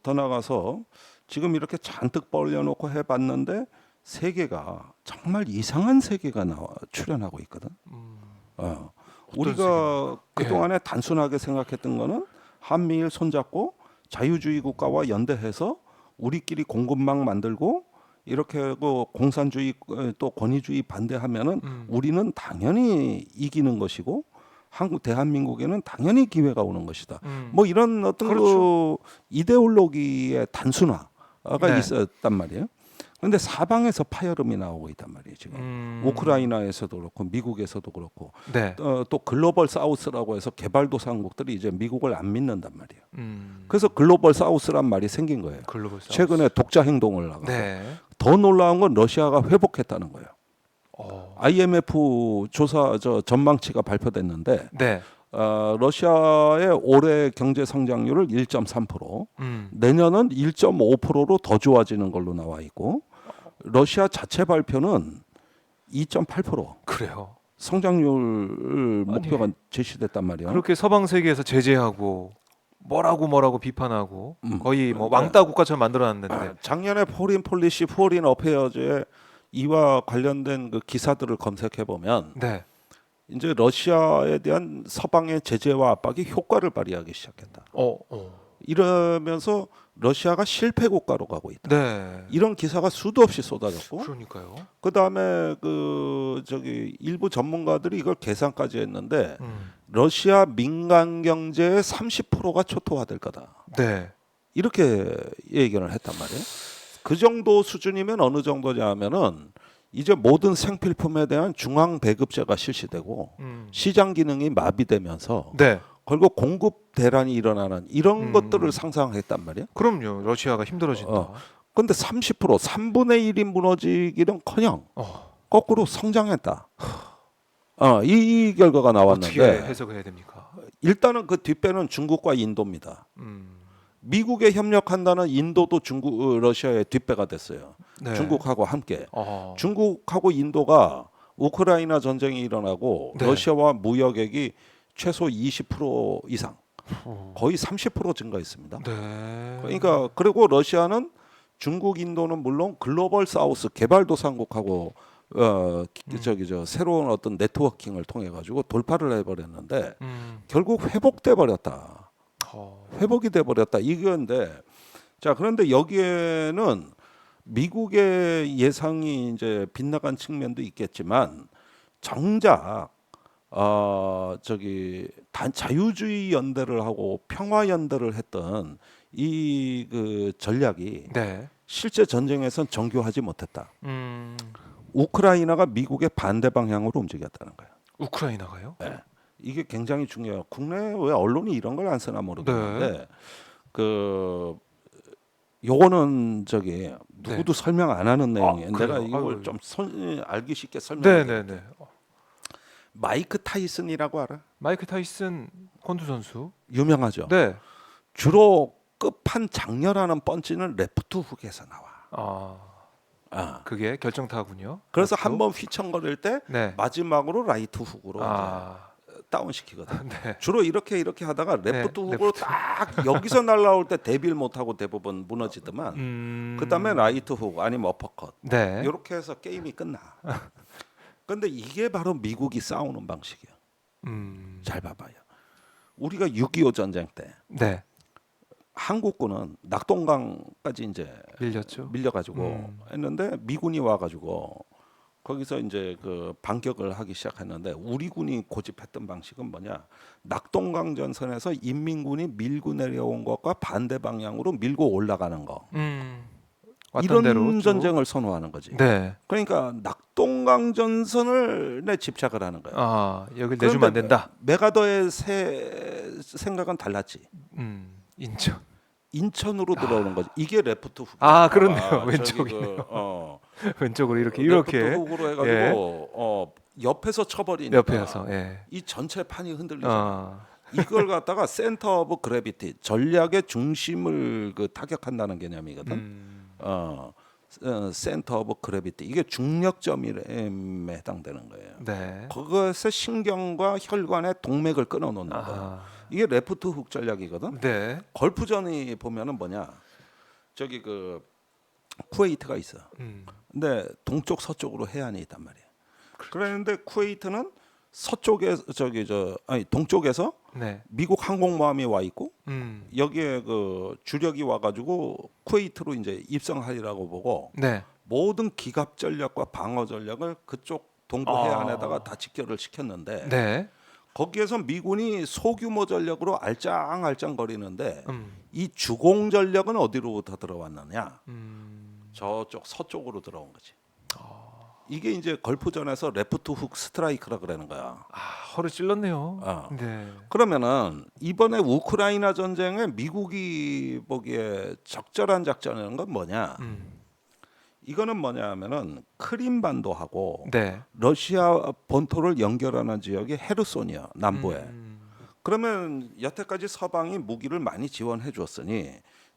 더 나가서 지금 이렇게 잔뜩 벌려놓고 해봤는데 세계가 정말 이상한 세계가 출현하고 있거든. 우리가 그동안에 단순하게 생각했던 거는 한미일 손잡고 자유주의 국가와 연대해서 우리끼리 공급망 만들고 이렇게 하고 공산주의 또 권위주의 반대하면은 우리는 당연히 이기는 것이고 대한민국에는 당연히 기회가 오는 것이다. 뭐 이런 어떤 그렇죠. 그 이데올로기의 단순화가 네. 있었단 말이에요. 그런데 사방에서 파열음이 나오고 있단 말이에요. 지금 우크라이나에서도 그렇고 미국에서도 그렇고 네. 또 글로벌 사우스라고 해서 개발도상국들이 이제 미국을 안 믿는단 말이에요. 음. 그래서 글로벌 사우스란 말이 생긴 거예요. 글로벌 사우스. 최근에 독자 행동을 나가고 네. 더 놀라운 건 러시아가 회복했다는 거예요. 어. IMF 조사 전망치가 발표됐는데 네. 러시아의 올해 경제 성장률을 1.3%, 내년은 1.5%로 더 좋아지는 걸로 나와 있고 러시아 자체 발표는 2.8% 그래요. 성장률 목표가 제시됐단 말이에요. 그렇게 서방 세계에서 제재하고 뭐라고 비판하고 거의 뭐 왕따 국가처럼 만들어놨는데 작년에 포린 폴리시, 포린 어페어즈에 이와 관련된 그 기사들을 검색해 보면 네. 이제 러시아에 대한 서방의 제재와 압박이 효과를 발휘하기 시작했다. 이러면서 러시아가 실패 국가로 가고 있다. 네. 이런 기사가 수도 없이 쏟아졌고, 그러니까요. 그 다음에 일부 전문가들이 이걸 계산까지 했는데 러시아 민간 경제의 30%가 초토화될 거다. 네. 이렇게 예견을 했단 말이에요. 그 정도 수준이면 어느 정도냐면은 이제 모든 생필품에 대한 중앙 배급제가 실시되고 시장 기능이 마비되면서 네. 결국 공급 대란이 일어나는 이런 것들을 상상했단 말이에요. 그럼요. 러시아가 힘들어진다. 근데 30% 3분의 1이 무너지기는커녕 거꾸로 성장했다. 이 결과가 어떻게 나왔는데 해석을 해야 됩니까? 일단은 그 뒷배는 중국과 인도입니다. 미국에 협력한다는 인도도 러시아의 뒷배가 됐어요. 네. 중국하고 함께. 중국하고 인도가 우크라이나 전쟁이 일어나고 네. 러시아와 무역액이 최소 20% 이상, 거의 30% 증가했습니다. 네. 그러니까 그리고 러시아는 중국, 인도는 물론 글로벌 사우스 개발도상국하고 새로운 어떤 네트워킹을 통해 가지고 돌파를 해버렸는데 결국 회복돼 버렸다. 회복이 돼 버렸다 이건데, 자 그런데 여기에는 미국의 예상이 이제 빗나간 측면도 있겠지만 정작 자유주의 연대를 하고 평화 연대를 했던 이 그 전략이 네. 실제 전쟁에선 정교하지 못했다. 우크라이나가 미국의 반대 방향으로 움직였다는 거예요. 우크라이나가요? 네. 이게 굉장히 중요해요. 국내 왜 언론이 이런 걸 안 쓰나 모르겠는데 요거는 누구도 설명 안 하는 내용이에요. 내가 이걸 좀 알기 쉽게 설명해. 네. 마이크 타이슨이라고 알아? 마이크 타이슨 권투 선수. 유명하죠. 네. 주로 끝판 장렬하는 펀치는 레프트 훅에서 나와. 그게 결정타군요. 그래서 한번 휘청거릴 때 네. 마지막으로 라이트 훅으로 이제 다운시키거든. 네. 주로 이렇게 하다가 레프트 훅으로 딱 여기서 날라올 때 대비를 못하고 대부분 무너지더만 그 다음에 라이트 훅 아니면 어퍼컷 네. 이렇게 해서 게임이 끝나. 근데 이게 바로 미국이 싸우는 방식이야. 잘 봐봐요. 우리가 6.25 전쟁 때 네. 한국군은 낙동강까지 이제 밀려가지고 했는데 미군이 와가지고 거기서 이제 그 반격을 하기 시작했는데 우리 군이 고집했던 방식은 뭐냐? 낙동강 전선에서 인민군이 밀고 내려온 것과 반대 방향으로 밀고 올라가는 거. 이런 대로 전쟁을 선호하는 거지. 네. 그러니까 낙동강 전선을 집착을 하는 거야. 여기 내주면 안 된다. 메가더의 생각은 달랐지. 인천으로 들어오는 거지. 이게 레프트 훅. 그렇네요. 왼쪽이. 왼쪽으로 이렇게 레프트 훅으로 해가지고 옆에서 쳐버리니까. 옆에서. 이 전체 판이 흔들리잖아. 이걸 갖다가 센터 오브 그래비티, 전략의 중심을 타격한다는 개념이거든. 센터 오브 그래비티 이게 중력점에 해당되는 거예요. 네. 그것에 신경과 혈관의 동맥을 끊어놓는 거예요. 이게 레프트 훅 전략이거든. 네. 걸프전이 보면은 뭐냐, 저기 그 쿠웨이트가 있어. 근데 동쪽 서쪽으로 해안이 있단 말이야. 그런데 쿠웨이트는 서쪽에 동쪽에서 네. 미국 항공모함이 와 있고 여기에 그 주력이 와가지고 쿠웨이트로 이제 입성하리라고 보고 네. 모든 기갑 전략과 방어 전략을 그쪽 동부 해안에다가 다 직결을 시켰는데 네. 거기에서 미군이 소규모 전력으로 알짱알짱 거리는데 이 주공 전력은 어디로부터 들어왔느냐? 저쪽 서쪽으로 들어온 거지. 이게 이제 걸프전에서 레프트 훅 스트라이크라 그러는 거야. 허를 찔렀네요. 네. 그러면은 이번에 우크라이나 전쟁에 미국이 보기에 적절한 작전이라는 건 뭐냐? 이거는 뭐냐면은 크림반도하고 네. 러시아 본토를 연결하는 지역이 헤르손이야, 남부에. 그러면 여태까지 서방이 무기를 많이 지원해 줬으니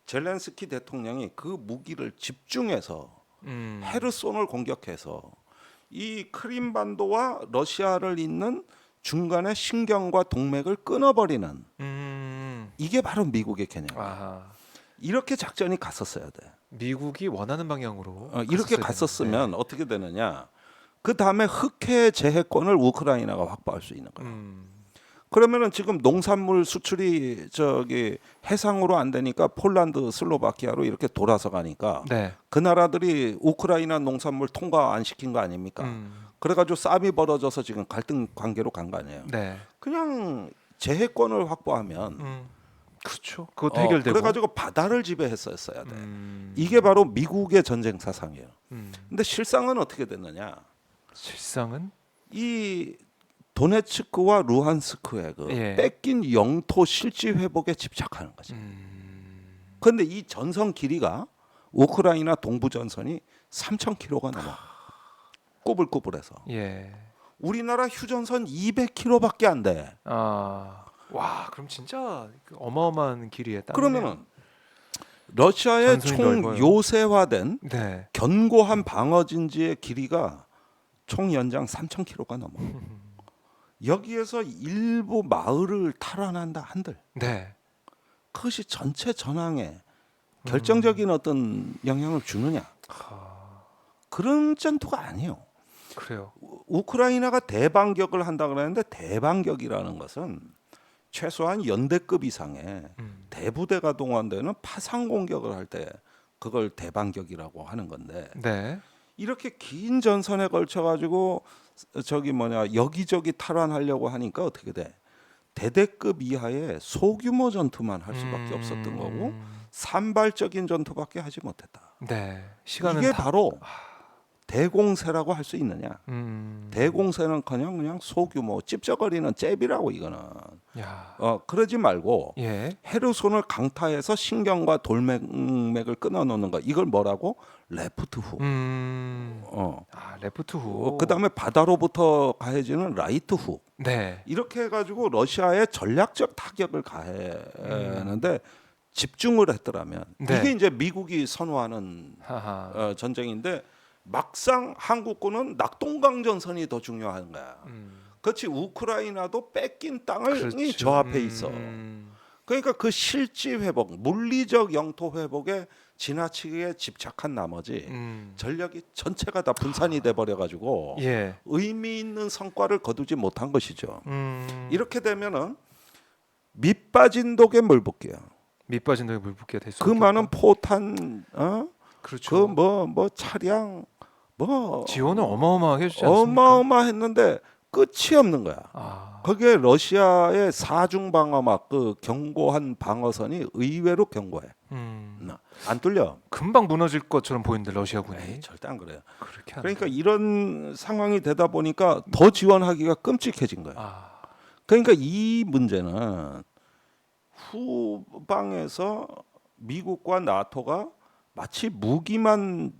젤렌스키 대통령이 그 무기를 집중해서 헤르손을 공격해서 이 크림반도와 러시아를 잇는 중간에 신경과 동맥을 끊어버리는 이게 바로 미국의 개념이야. 이렇게 작전이 갔었어야 돼. 미국이 원하는 방향으로 이렇게 갔었으면 어떻게 되느냐? 그 다음에 흑해 재해권을 우크라이나가 확보할 수 있는 거야. 그러면은 지금 농산물 수출이 저기 해상으로 안 되니까 폴란드, 슬로바키아로 이렇게 돌아서 가니까 네. 그 나라들이 우크라이나 농산물 통과 안 시킨 거 아닙니까? 그래가지고 싸움이 벌어져서 지금 갈등 관계로 간 거 아니에요. 네. 그냥 재해권을 확보하면 그렇죠. 그것도 해결되고. 그래가지고 바다를 지배했었어야 돼. 이게 바로 미국의 전쟁 사상이에요. 근데 실상은 어떻게 됐느냐? 실상은 이 도네츠크와 루한스크의 그 뺏긴 영토 실지 회복에 집착하는 거지. 그런데 이 전선 길이가 우크라이나 동부 전선이 3,000km가 넘어. 꾸불꾸불해서. 우리나라 휴전선 200km밖에 안 돼. 와, 그럼 진짜 어마어마한 길이에 땅이네요. 그러면은 러시아의 총 넓어요. 요새화된 네. 견고한 방어 진지의 길이가 총 연장 3,000km가 넘어. 여기에서 일부 마을을 탈환한다 한들 네. 그것이 전체 전황에 결정적인 어떤 영향을 주느냐? 그런 전투가 아니에요. 그래요. 우크라이나가 대반격을 한다 그러는데 대반격이라는 것은 최소한 연대급 이상의 대부대가 동원되는 파상 공격을 할 때 그걸 대반격이라고 하는 건데 네. 이렇게 긴 전선에 걸쳐 가지고 여기저기 탈환하려고 하니까 어떻게 돼? 대대급 이하의 소규모 전투만 할 수밖에 없었던 거고 산발적인 전투밖에 하지 못했다. 네. 시간은 이게 바로 대공세라고 할 수 있느냐? 대공세는커녕 그냥 소규모 찝쩍거리는 잽이라고 이거는. 야. 그러지 말고 예. 헤르손을 강타해서 신경과 돌맥을 끊어놓는 거. 이걸 뭐라고? 레프트 훅. 레프트 훅. 그다음에 바다로부터 가해지는 라이트 훅. 네. 이렇게 해가지고 러시아의 전략적 타격을 가해는데 집중을 했더라면 이게 이제 미국이 선호하는 전쟁인데. 막상 한국군은 낙동강 전선이 더 중요한 거야. 그렇지 우크라이나도 뺏긴 땅을 저 앞에 있어. 그러니까 그 실지 회복, 물리적 영토 회복에 지나치게 집착한 나머지 전력이 전체가 다 분산이 돼 버려 가지고 의미 있는 성과를 거두지 못한 것이죠. 이렇게 되면은 밑빠진 독에 물 붓기야. 밑빠진 독에 물 붓기가 될 수 그 많은 포탄, 그렇죠. 그 차량, 지원을 어마어마하게 해주지 않습니까? 어마어마했는데 끝이 없는 거야. 거기에 러시아의 사중 방어막 그 견고한 방어선이 의외로 견고해. 안 뚫려. 금방 무너질 것처럼 보이는데 러시아군이 절대 안 그래요. 그러니까 이런 상황이 되다 보니까 더 지원하기가 끔찍해진 거야. 그러니까 이 문제는 후방에서 미국과 나토가 마치 무기만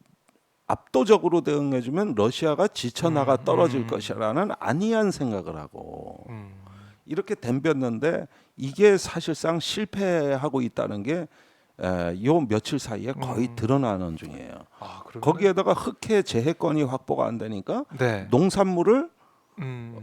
압도적으로 대응해주면 러시아가 지쳐나가 떨어질 것이라는 안이한 생각을 하고 이렇게 덤볐는데 이게 사실상 실패하고 있다는 게 요 며칠 사이에 거의 드러나는 중이에요. 아, 그러면 거기에다가 흑해 재해권이 확보가 안 되니까 네. 농산물을 음.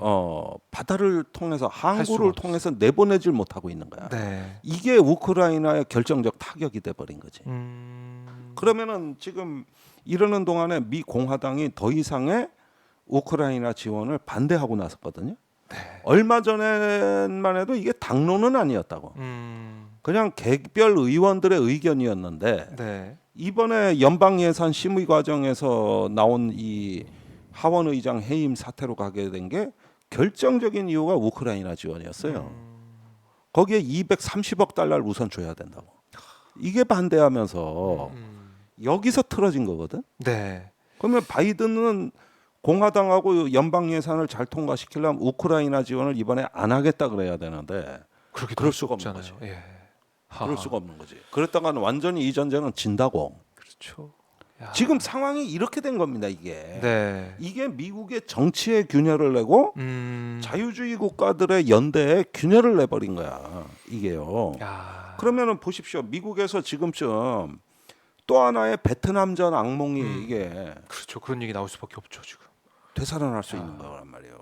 바다를 통해서 수가 항구를 없어. 통해서 내보내질 못하고 있는 거야. 네. 이게 우크라이나의 결정적 타격이 돼 버린 거지. 음. 그러면은 지금 이러는 동안에 미 공화당이 더 이상의 우크라이나 지원을 반대하고 나섰거든요. 네. 얼마 전에만 해도 이게 당론은 아니었다고. 그냥 개별 의원들의 의견이었는데 네. 이번에 연방 예산 심의 과정에서 나온 이 하원 의장 해임 사태로 가게 된 게 결정적인 이유가 우크라이나 지원이었어요. 거기에 230억 달러를 우선 줘야 된다고. 이게 반대하면서 여기서 틀어진 거거든. 네. 그러면 바이든은 공화당하고 연방 예산을 잘 통과시키려면 우크라이나 지원을 이번에 안 하겠다 그래야 되는데 그렇게 그럴 될 수가 없는 없잖아요. 거지. 예. 그럴 수가 없는 거지. 그랬다가는 완전히 이 전쟁은 진다고. 그렇죠. 야. 지금 상황이 이렇게 된 겁니다. 이게. 네. 이게 미국의 정치에 균열을 내고 자유주의 국가들의 연대에 균열을 내버린 거야. 이게요. 야. 그러면은 보십시오. 미국에서 지금쯤 또 하나의 베트남전 악몽이 이게 그렇죠. 그런 얘기 나올 수밖에 없죠, 지금. 되살아날 수 있는 거란 말이에요.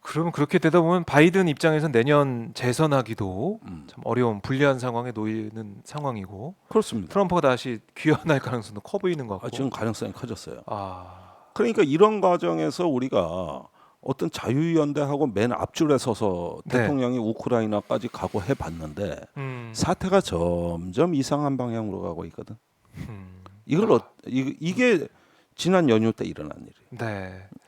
그러면 그렇게 되다 보면 바이든 입장에서 내년 재선하기도 참 어려운 불리한 상황에 놓이는 상황이고 그렇습니다. 트럼프가 다시 귀환할 가능성도 커 보이는 것 같고. 지금 가능성이 커졌어요. 아. 그러니까 이런 과정에서 우리가 어떤 자유연대하고 맨 앞줄에 서서 네. 대통령이 우크라이나까지 가고 해봤는데 사태가 점점 이상한 방향으로 가고 있거든. 이걸 이게 지난 연휴 때 일어난 일이에요. 네.